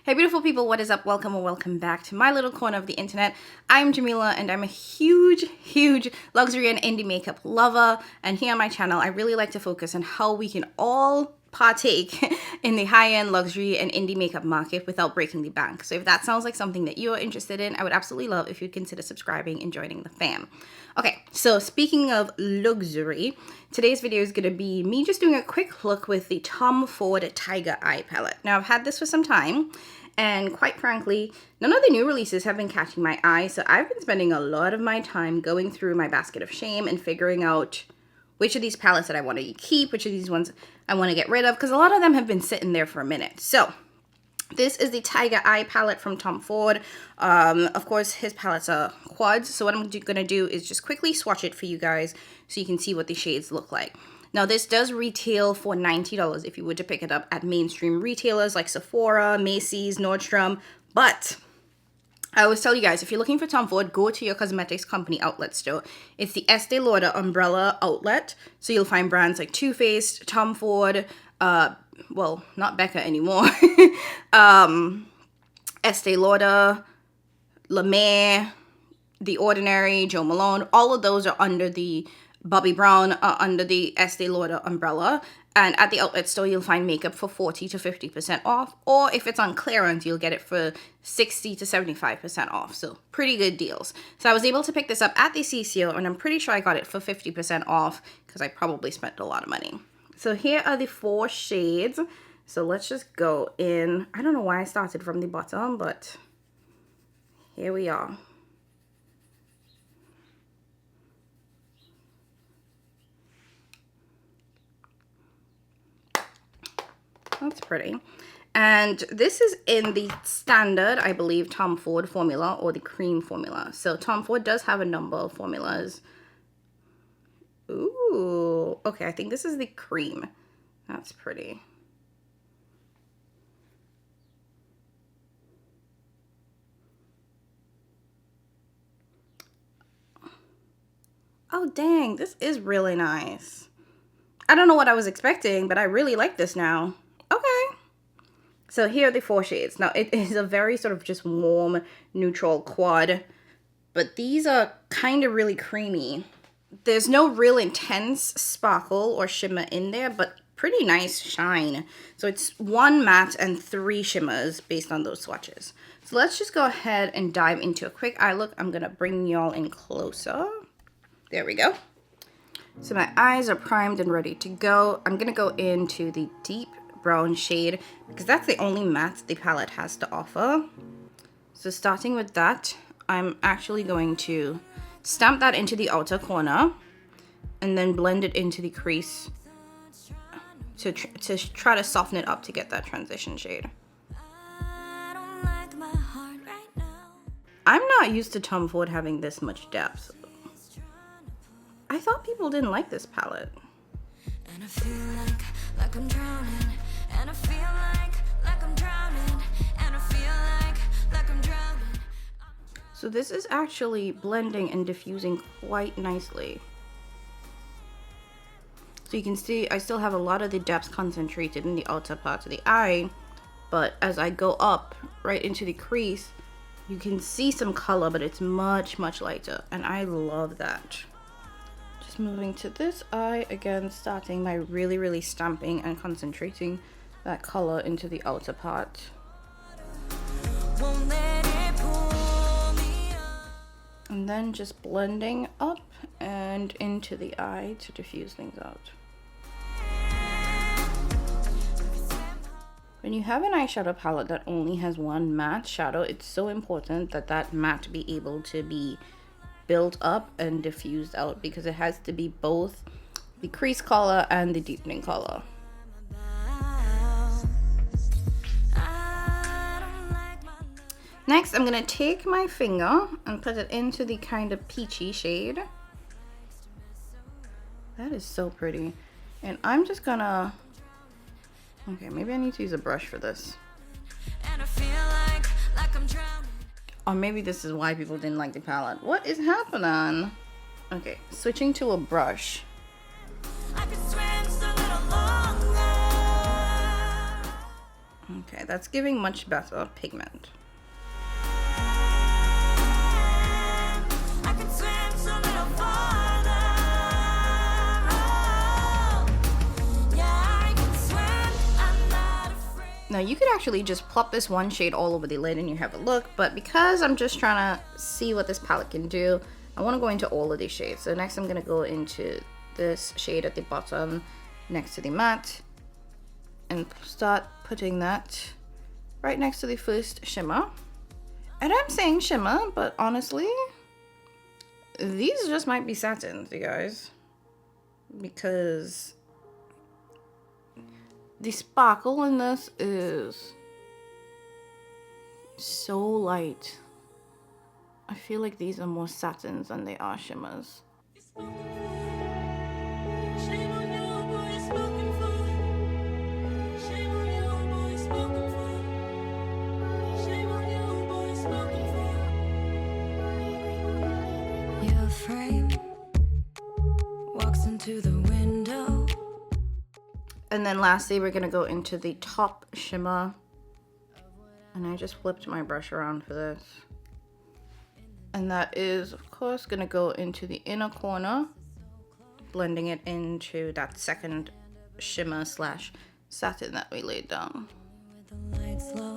Hey beautiful people, what is up? Welcome or welcome back to my little corner of the internet. I'm Jamila and I'm a huge luxury and indie makeup lover, and here on my channel I really like to focus on how we can all partake in the high-end luxury and indie makeup market without breaking the bank. So if that sounds like something that you're interested in, I would absolutely love if you'd consider subscribing and joining the fam. Okay, so speaking of luxury, today's video is going to be me just doing a quick look with the Tom Ford Tiger Eye palette. Now I've had this for some time, and quite frankly, none of the new releases have been catching my eye, so I've been spending a lot of my time going through my basket of shame and figuring out which of these palettes that I want to keep, which of these ones I want to get rid of, because a lot of them have been sitting there for a minute. So this is the Tiger Eye palette from Tom Ford. Of course, his palettes are quads, so what I'm going to do is just quickly swatch it for you guys so you can see what the shades look like. Now, this does retail for $90 if you were to pick it up at mainstream retailers like Sephora, Macy's, Nordstrom, but I always tell you guys, if you're looking for Tom Ford, go to your cosmetics company outlet store. It's the Estee Lauder umbrella outlet. So you'll find brands like Too Faced, Tom Ford, well, not Becca anymore, Estee Lauder, La Mer, The Ordinary, Jo Malone. All of those are under the Bobbi Brown, under the Estee Lauder umbrella. And at the outlet store, you'll find makeup for 40 to 50% off. Or if it's on clearance, you'll get it for 60 to 75% off. So pretty good deals. So I was able to pick this up at the CCO, and I'm pretty sure I got it for 50% off because I probably spent a lot of money. So here are the 4 shades. So let's just go in. I don't know why I started from the bottom, but here we are. That's pretty. And this is in the standard, I believe, Tom Ford formula or the cream formula. So Tom Ford does have a number of formulas. Ooh, okay, I think this is the cream. That's pretty. Oh, dang, this is really nice. I don't know what I was expecting, but I really like this now. Okay. So here are the 4 shades. Now, it is a very sort of just warm, neutral quad, but these are kind of really creamy. There's no real intense sparkle or shimmer in there, but pretty nice shine. So it's 1 matte and 3 shimmers based on those swatches. So let's just go ahead and dive into a quick eye look. I'm going to bring y'all in closer. There we go. So my eyes are primed and ready to go. I'm going to go into the deep brown shade because that's the only matte the palette has to offer. So starting with that, I'm actually going to stamp that into the outer corner and then blend it into the crease to try to soften it up to get that transition shade. I'm not used to Tom Ford having this much depth. I thought people didn't like this palette. And I feel like I'm drowning. And I feel like I'm drowning. And I feel like I'm drowning. So this is actually blending and diffusing quite nicely. So you can see I still have a lot of the depth concentrated in the outer part of the eye, but as I go up right into the crease, you can see some color, but it's much lighter, and I love that. Just moving to this eye again, starting by really stamping and concentrating that color into the outer part. And then just blending up and into the eye to diffuse things out. When you have an eyeshadow palette that only has 1 matte shadow, it's so important that that matte be able to be built up and diffused out, because it has to be both the crease color and the deepening color. Next, I'm going to take my finger and put it into the kind of peachy shade. That is so pretty. And I'm just going to... Okay, maybe I need to use a brush for this. And I feel like I'm drowning. Or maybe this is why people didn't like the palette. What is happening? Okay, switching to a brush. I could swim just a little longer. Okay, that's giving much better pigment. Now you could actually just plop this one shade all over the lid and you have a look, but because I'm just trying to see what this palette can do, I want to go into all of these shades. So next I'm going to go into this shade at the bottom next to the matte and start putting that right next to the first shimmer. And I'm saying shimmer, but honestly, these just might be satins, you guys, because the sparkle in this is so light. I feel like these are more satins than they are shimmers. Your frame walks into the window. And then lastly, we're gonna go into the top shimmer. And I just flipped my brush around for this. And that is, of course, gonna go into the inner corner, blending it into that second shimmer slash satin that we laid down. With the lights low.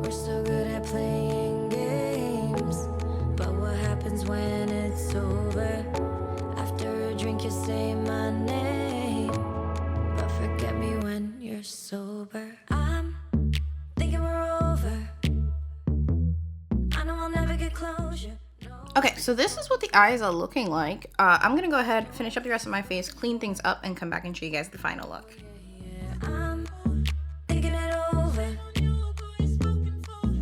We're so good at playing games, but what happens when it's over? After a drink you say my name, but forget me when you're sober. I'm thinking we're over. I know I'll never get closure. Okay, so this is what the eyes are looking like. I'm gonna go ahead, finish up the rest of my face, clean things up, and come back and show you guys the final look. I'm thinking it over.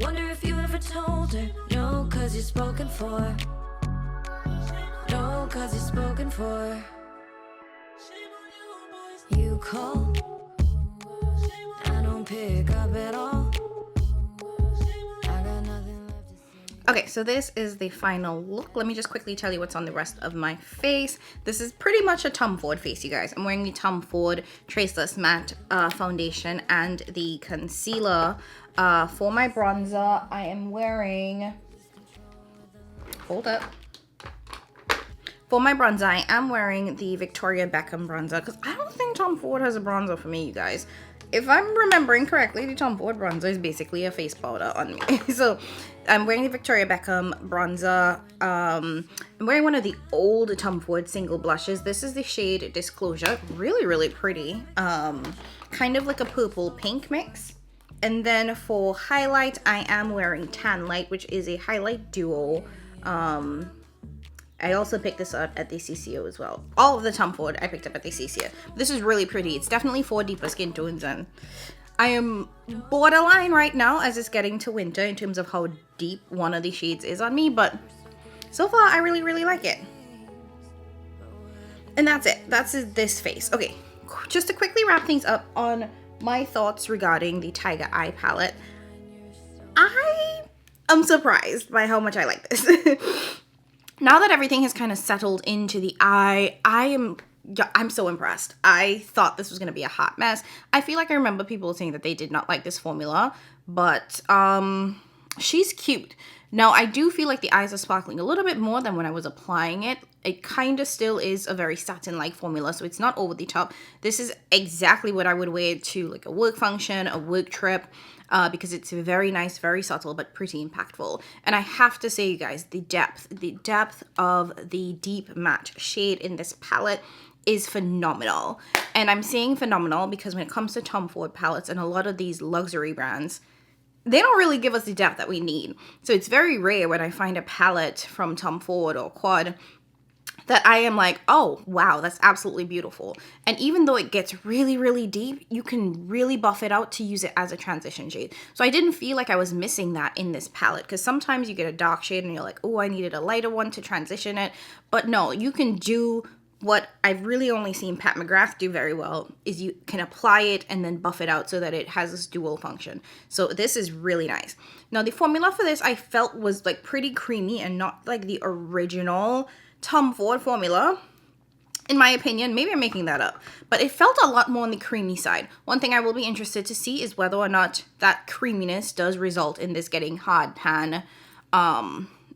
Wonder if you ever told her. No, 'cause you're spoken for. No, 'cause you're spoken for. You call, I don't pick up at all. I got nothing left to say. Okay, so this is the final look. Let me just quickly tell you what's on the rest of my face. This is pretty much a Tom Ford face, you guys. I'm wearing the Tom Ford Traceless Matte foundation and the concealer. For my bronzer, I am wearing... Hold up. For my bronzer, I am wearing the Victoria Beckham bronzer because I don't think Tom Ford has a bronzer for me, you guys. If I'm remembering correctly, the Tom Ford bronzer is basically a face powder on me. So I'm wearing the Victoria Beckham bronzer. I'm wearing one of the old Tom Ford single blushes. This is the shade Disclosure. Really, really pretty. Kind of like a purple pink mix. And then for highlight, I am wearing Tan Light, which is a highlight duo. I also picked this up at the CCO as well. All of the Tom Ford I picked up at the CCO. This is really pretty. It's definitely for deeper skin tones, and I am borderline right now as it's getting to winter in terms of how deep one of the shades is on me, but so far I really, really like it. And that's it. That's this face. Okay, just to quickly wrap things up on my thoughts regarding the Tiger Eye palette. I am surprised by how much I like this. Now that everything has kind of settled into the eye, I'm so impressed. I thought this was going to be a hot mess. I feel like I remember people saying that they did not like this formula, but she's cute. Now, I do feel like the eyes are sparkling a little bit more than when I was applying it. It kind of still is a very satin-like formula, so it's not over the top. This is exactly what I would wear to like a work function, a work trip, because it's very nice, very subtle, but pretty impactful. And I have to say, you guys, the depth of the deep matte shade in this palette is phenomenal. And I'm saying phenomenal because when it comes to Tom Ford palettes and a lot of these luxury brands, they don't really give us the depth that we need. So it's very rare when I find a palette from Tom Ford or Quad that I am like, oh, wow, that's absolutely beautiful. And even though it gets really, really deep, you can really buff it out to use it as a transition shade. So I didn't feel like I was missing that in this palette, because sometimes you get a dark shade and you're like, oh, I needed a lighter one to transition it. But no, you can do what I've really only seen Pat McGrath do very well, is you can apply it and then buff it out so that it has this dual function. So this is really nice. Now the formula for this I felt was like pretty creamy and not like the original Tom Ford formula. in my opinion. Maybe I'm making that up, but it felt a lot more on the creamy side. One thing I will be interested to see is whether or not that creaminess does result in this getting hard pan,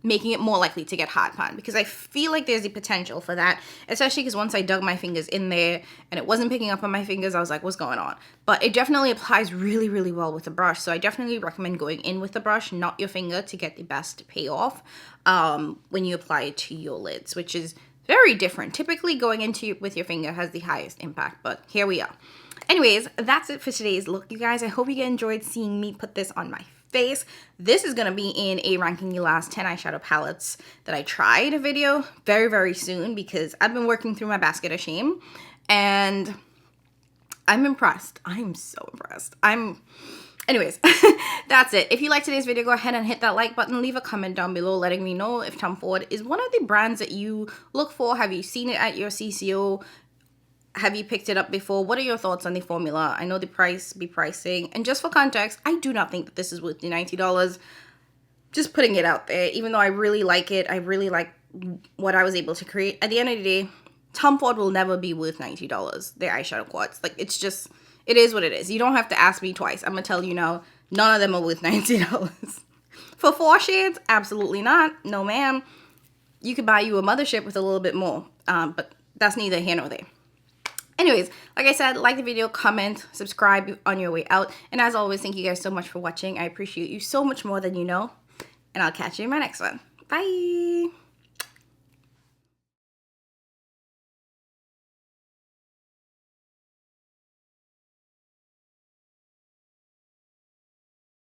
making it more likely to get hard pan, because I feel like there's the potential for that, especially because once I dug my fingers in there and it wasn't picking up on my fingers, I was like, what's going on? But it definitely applies really, really well with the brush, so I definitely recommend going in with the brush, not your finger, to get the best payoff when you apply it to your lids, which is very different. Typically going into with your finger has the highest impact, but here we are. Anyways, that's it for today's look, you guys. I hope you enjoyed seeing me put this on my face. This is going to be in a ranking your last 10 eyeshadow palettes that I tried video very, very soon, because I've been working through my basket of shame and I'm impressed. I'm so impressed. Anyways, that's it. If you liked today's video, go ahead and hit that like button. Leave a comment down below letting me know if Tom Ford is one of the brands that you look for. Have you seen it at your CCO? Have you picked it up before? What are your thoughts on the formula? I know the price be pricing. And just for context, I do not think that this is worth the $90. Just putting it out there. Even though I really like it, I really like what I was able to create. At the end of the day, Tom Ford will never be worth $90. Their eyeshadow quads. Like, it's just, it is what it is. You don't have to ask me twice. I'm going to tell you now, none of them are worth $90. For 4 shades, absolutely not. No, ma'am. You could buy you a mothership with a little bit more. But that's neither here nor there. Anyways, like I said, like the video, comment, subscribe on your way out. And as always, thank you guys so much for watching. I appreciate you so much more than you know. And I'll catch you in my next one. Bye!